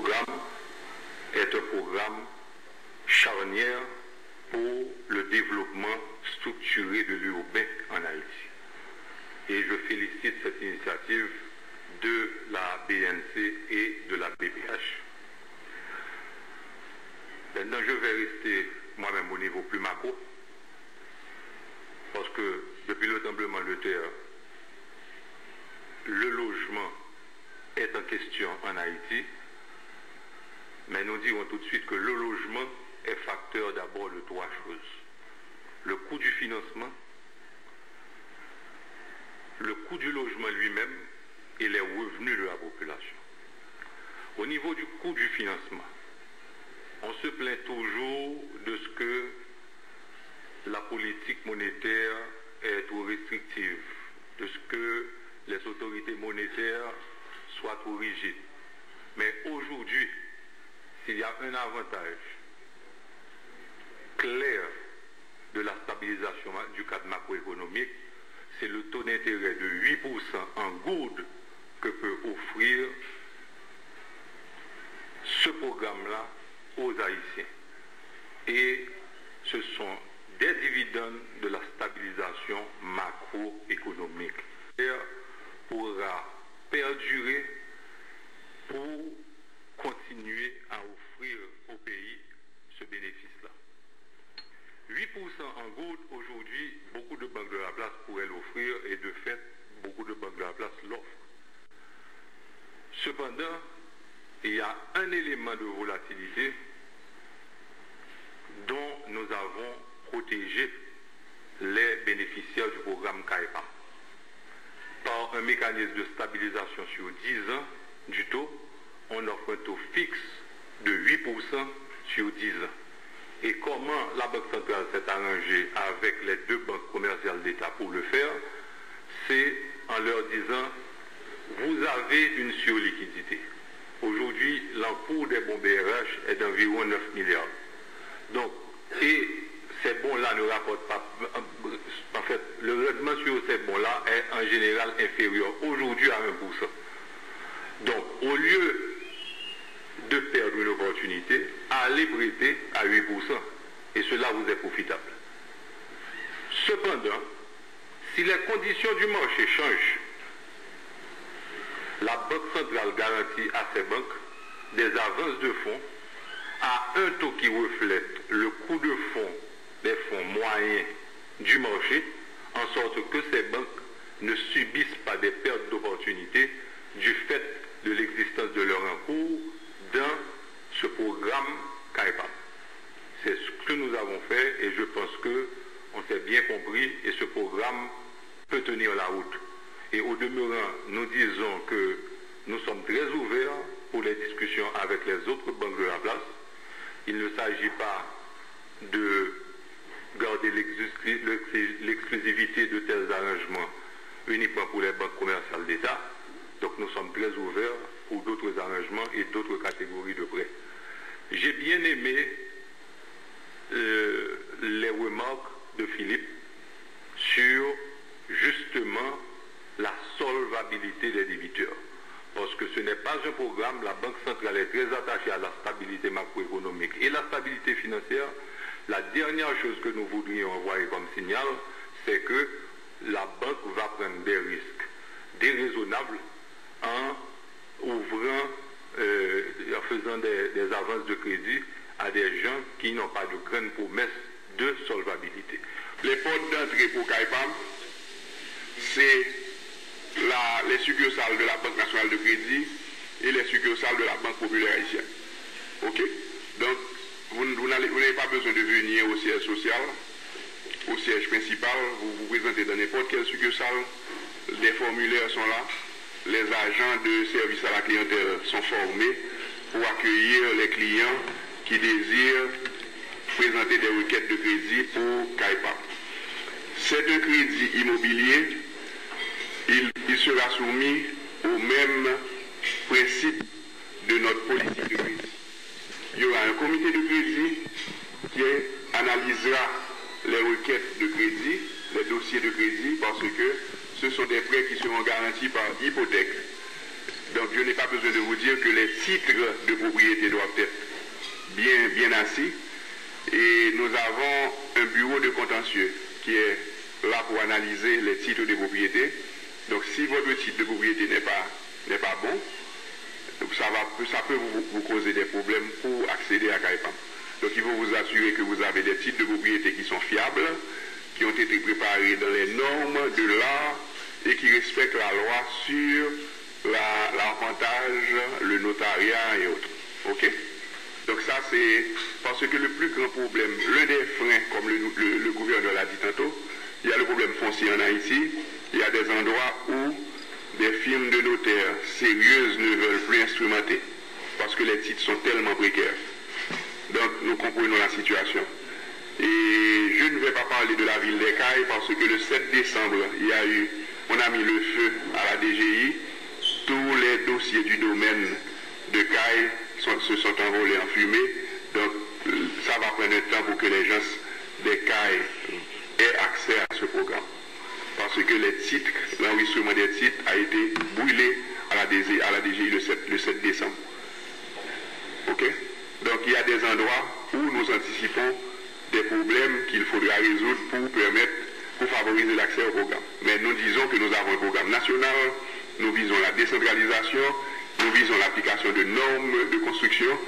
programme est un programme charnière pour le développement structuré de l'urbain en Haïti. Et je félicite cette initiative de la BNC et de la BPH. Maintenant, je vais rester moi-même au niveau plus macro, parce que depuis le tremblement de terre, le logement est en question en Haïti, mais nous dirons tout de suite que le logement est facteur d'abord de trois choses. Le coût du financement, le coût du logement lui-même et les revenus de la population. Au niveau du coût du financement, on se plaint toujours de ce que la politique monétaire est trop restrictive, de ce que les autorités monétaires soient trop rigides. Mais aujourd'hui, s'il y a un avantage clair de la stabilisation du cadre macroéconomique, c'est le taux d'intérêt de 8% en gourde que peut offrir ce programme-là aux Haïtiens. Et ce sont des dividendes de la stabilisation macroéconomique. Pourra perdurer pour continuer à offrir au pays ce bénéfice-là. 8% en gourde, aujourd'hui, beaucoup de banques de la place pourraient l'offrir et de fait, beaucoup de banques de la place l'offrent. Cependant, il y a un élément de volatilité dont nous avons protégé les bénéficiaires du programme CAEPA par un mécanisme de stabilisation sur 10 ans du taux. On offre un taux fixe de 8% sur 10 ans. Et comment la Banque centrale s'est arrangée avec les deux banques commerciales d'État pour le faire, c'est en leur disant, vous avez une surliquidité. Aujourd'hui, l'encours des bons BRH est d'environ 9 milliards. Donc, et ces bons-là ne rapportent pas, en fait, le rendement sur ces bons-là est en général inférieur aujourd'hui à 1%. Donc, au lieu de perdre une opportunité, allez prêter à 8%. Et cela vous est profitable. Cependant, si les conditions du marché changent, la Banque centrale garantit à ces banques des avances de fonds à un taux qui reflète le coût de fonds des fonds moyens du marché, en sorte que ces banques ne subissent pas des pertes d'opportunités du fait de l'existence de leur encours dans ce programme CAEPA. C'est ce que nous avons fait et je pense qu'on s'est bien compris et ce programme peut tenir la route. Et au demeurant, nous disons que nous sommes très ouverts pour les discussions avec les autres banques de la place. Il ne s'agit pas de garder l'exclusivité de tels arrangements uniquement pour les banques commerciales d'État. Donc nous sommes très ouverts pour d'autres arrangements et d'autres catégories de prêts. J'ai bien aimé les remarques de Philippe sur justement la solvabilité des débiteurs. Parce que ce n'est pas un programme, la Banque centrale est très attachée à la stabilité macroéconomique et la stabilité financière. La dernière chose que nous voudrions envoyer comme signal, c'est que la banque va prendre des risques déraisonnables en ouvrant, en faisant des avances de crédit à des gens qui n'ont pas de grandes promesses de solvabilité. Les portes d'entrée pour CAEPAM, c'est les succursales de la Banque nationale de crédit et les succursales de la Banque populaire haïtienne. OK? Donc, vous n'avez pas besoin de venir au siège social, au siège principal, vous vous présentez dans n'importe quelle succursale, les formulaires sont là, les agents de service à la clientèle sont formés pour accueillir les clients qui désirent présenter des requêtes de crédit pour CAEPA. C'est un crédit immobilier, il sera soumis au même principe de notre politique de crédit. Il y aura un comité de crédit qui analysera les requêtes de crédit, les dossiers de crédit, parce que ce sont des prêts qui seront garantis par hypothèque. Donc je n'ai pas besoin de vous dire que les titres de propriété doivent être bien assis. Et nous avons un bureau de contentieux qui est là pour analyser les titres de propriété. Donc si votre titre de propriété n'est pas bon, ça peut vous causer des problèmes pour accéder à CAIPAM. Donc il faut vous assurer que vous avez des titres de propriété qui sont fiables, qui ont été préparés dans les normes de l'art et qui respectent la loi sur l'arpentage, le notariat et autres. OK? Donc ça c'est parce que le plus grand problème, l'un des freins, comme le gouverneur l'a dit tantôt, il y a le problème foncier en Haïti, il y a des endroits où des firmes de notaires sérieuses ne veulent plus instrumenter parce que les titres sont tellement précaires. Donc nous comprenons la situation. Et je ne vais pas parler de la ville des Cayes parce que le 7 décembre, on a mis le feu à la DGI. Tous les dossiers du domaine de Cayes se sont envolés en fumée. Donc ça va prendre un temps pour que les gens des Cayes aient accès à ce programme. Parce que les titres, l'enregistrement des titres a été brûlé à la DGI le 7 décembre. OK? Donc il y a des endroits où nous anticipons des problèmes qu'il faudra résoudre pour favoriser l'accès au programme. Mais nous disons que nous avons un programme national, nous visons la décentralisation, nous visons l'application de normes de construction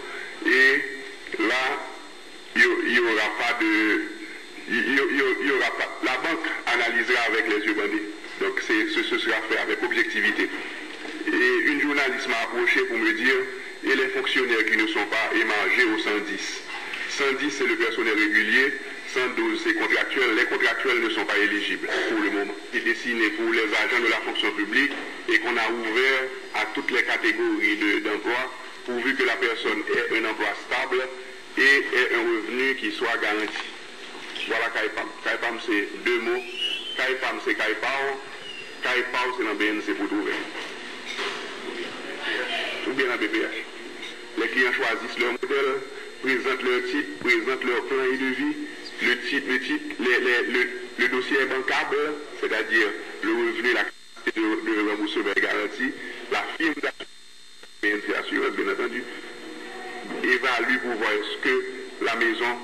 et là, il n'y aura pas de... la banque analysera avec les yeux bandés. Donc ce sera fait avec objectivité. Et une journaliste m'a approché pour me dire, et les fonctionnaires qui ne sont pas émargés au 110. 110 c'est le personnel régulier, 112 c'est contractuel. Les contractuels ne sont pas éligibles pour le moment. C'est destiné pour les agents de la fonction publique et qu'on a ouvert à toutes les catégories d'emplois pourvu que la personne ait un emploi stable et ait un revenu qui soit garanti. Voilà CAIPAM. CAIPAM c'est deux mots. CAIPAM c'est CAIPAO. CAIPAO c'est dans BNC pour trouver. Ou bien dans BPH. Les clients choisissent leur modèle, présentent leur titre, présentent leur plan de vie. Le dossier est bancable, c'est-à-dire le revenu, la capacité de remboursement est garantie. La firme BNC Assurance, bien entendu, évalue pour voir est-ce que la maison,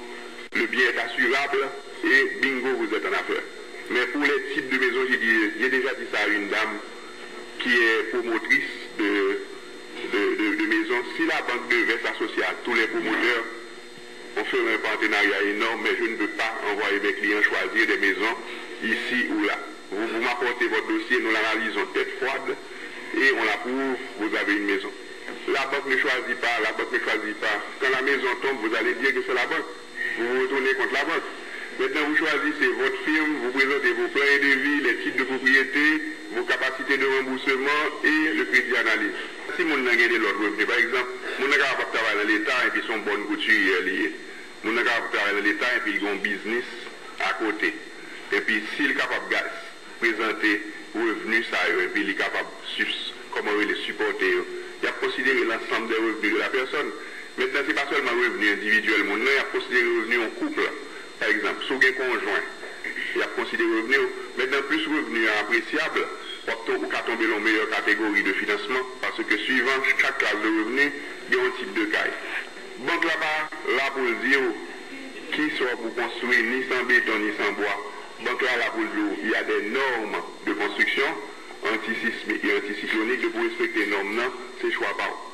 le bien est assurable et bingo, vous êtes en affaire. Mais pour les types de maisons, j'ai déjà dit ça à une dame qui est promotrice de maisons. Si la banque devait s'associer à tous les promoteurs, on ferait un partenariat énorme, mais je ne veux pas envoyer mes clients choisir des maisons ici ou là. Vous m'apportez votre dossier, nous l'analysons tête froide et on l'approuve, vous avez une maison. La banque ne choisit pas, Quand la maison tombe, vous allez dire que c'est la banque. Vous vous retournez contre la banque. Maintenant, vous choisissez votre firme, vous présentez vos plans de vie, les titres de propriété, vos capacités de remboursement et le crédit analyse. Si mon n'a gagné l'autre revenu, par exemple, mon n'a pas travailler dans l'État et puis son bonne couturière liée. Mon n'a pas travailler dans l'État et puis il a un business à côté. Et puis s'il est capable de présenter revenu ça et puis il est capable comment il les supporter, il a considéré l'ensemble des revenus de la personne. Maintenant, ce n'est pas seulement revenu individuel, il a considéré revenu en couple. Par exemple, si vous avez un conjoint, il a considéré revenu. Maintenant, plus revenu appréciable, ou qu'à tomber dans la meilleure catégorie de financement, parce que suivant chaque classe de revenu, il y a un type de caille. Donc là-bas, là pour le dire, qui soit pour construire ni sans béton ni sans bois. Donc là pour le dire, il y a des normes de construction antisismiques et anticycloniques pour respecter les normes, c'est choix pas.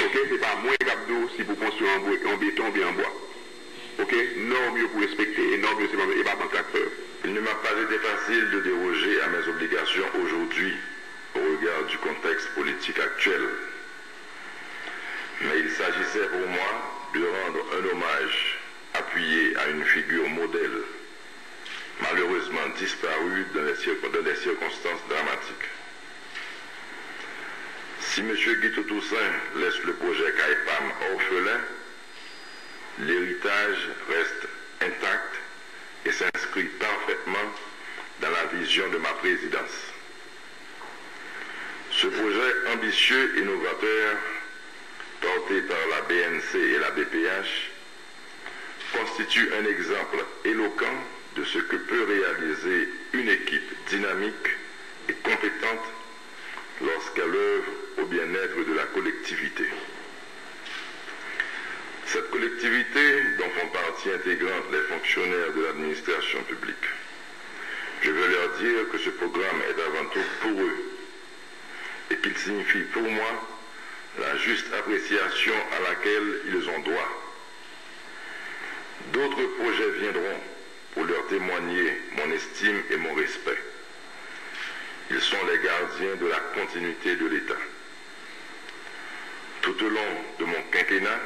Ok, c'est pas moins d'abdos si vous construisez en béton ou bien en bois. Ok, normes pour respecter et normes c'est pas contracteur. Il ne m'a pas été facile de déroger à mes obligations aujourd'hui au regard du contexte politique actuel. Mais il s'agissait pour moi de rendre un hommage appuyé à une figure modèle, malheureusement disparue dans des circonstances dramatiques. Si M. Guito Toussaint laisse le projet CAIPAM orphelin, l'héritage reste intact et s'inscrit parfaitement dans la vision de ma présidence. Ce projet ambitieux et novateur, porté par la BNC et la BPH, constitue un exemple éloquent de ce que peut réaliser une équipe dynamique et compétente lorsqu'elle œuvre au bien-être de la collectivité. Cette collectivité dont font partie intégrante les fonctionnaires de l'administration publique. Je veux leur dire que ce programme est avant tout pour eux et qu'il signifie pour moi la juste appréciation à laquelle ils ont droit. D'autres projets viendront pour leur témoigner mon estime et mon respect. Ils sont les gardiens de la continuité de l'État. Tout au long de mon quinquennat,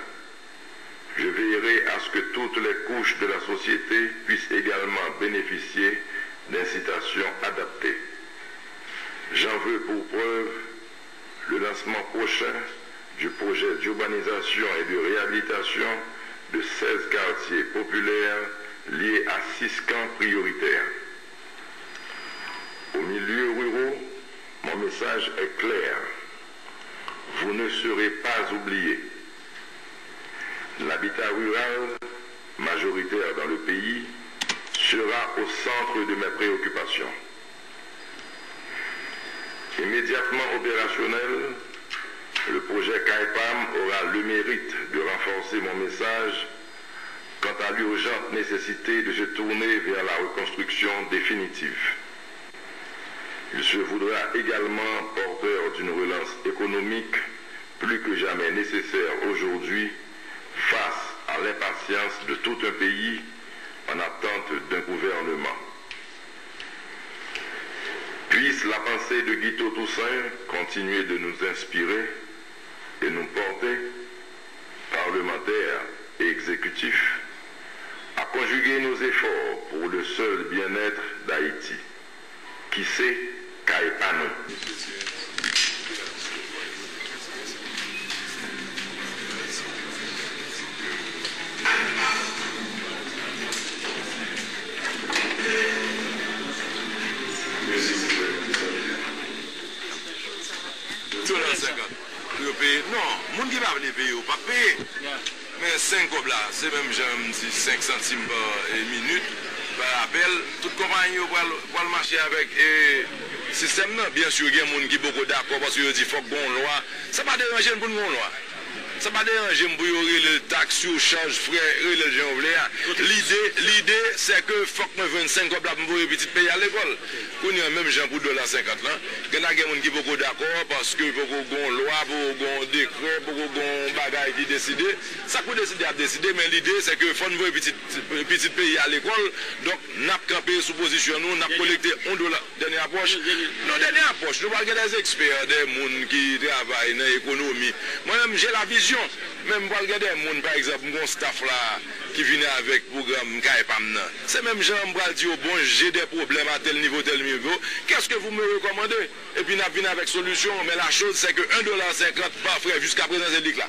je veillerai à ce que toutes les couches de la société puissent également bénéficier d'incitations adaptées. J'en veux pour preuve le lancement prochain du projet d'urbanisation et de réhabilitation de 16 quartiers populaires liés à 6 camps prioritaires. Au milieu ruraux, mon message est clair. Vous ne serez pas oubliés. L'habitat rural, majoritaire dans le pays, sera au centre de mes préoccupations. Immédiatement opérationnel, le projet CAEPAM aura le mérite de renforcer mon message quant à l'urgente nécessité de se tourner vers la reconstruction définitive. Il se voudra également porteur d'une relance économique plus que jamais nécessaire aujourd'hui face à l'impatience de tout un pays en attente d'un gouvernement. Puisse la pensée de Guito Toussaint continuer de nous inspirer et nous porter, parlementaires et exécutifs, à conjuguer nos efforts pour le seul bien-être d'Haïti. Qui sait, CAEPAM. Non, moun qui va venir payer ou pas payer. Mais 5 comme là, c'est même j'aime 5 centimes par minute. Par appel, toute compagnie pour le marcher avec le système. Bien sûr, il y a des gens qui sont beaucoup d'accord parce qu'ils disent qu'il faut qu'on ait une loi. Ça ne va pas déranger pour nous, loi. Ça ne va pas déranger pour le taxe sur change frais, le gens. L'idée, c'est que faut que je 25 comme là pour me petit pays à l'école. Qu'on y a même gens pour $50 là. Il y a des gens qui sont beaucoup d'accord parce que pour qu'on ait une loi, pour qu'on ait un décret, pour qu'on ait un bagage qui décide. Ça peut décider à décider, mais l'idée, c'est que faut que nous petit pays à l'école. Donc, nous avons campé sous position, nous avons collecté $1 dernière approche. Nos dernières approches, nous avons des experts, des gens qui travaillent dans l'économie. Moi-même, j'ai la vision. Même pour regarder des gens, par exemple, mon staff là, qui vient avec le programme CAEPAM. C'est même gens qui disent, bon, j'ai des problèmes à tel niveau. Qu'est-ce que vous me recommandez? Et puis, nous venons avec solution. Mais la chose, c'est que $1,50 par frais jusqu'à présent, c'est là.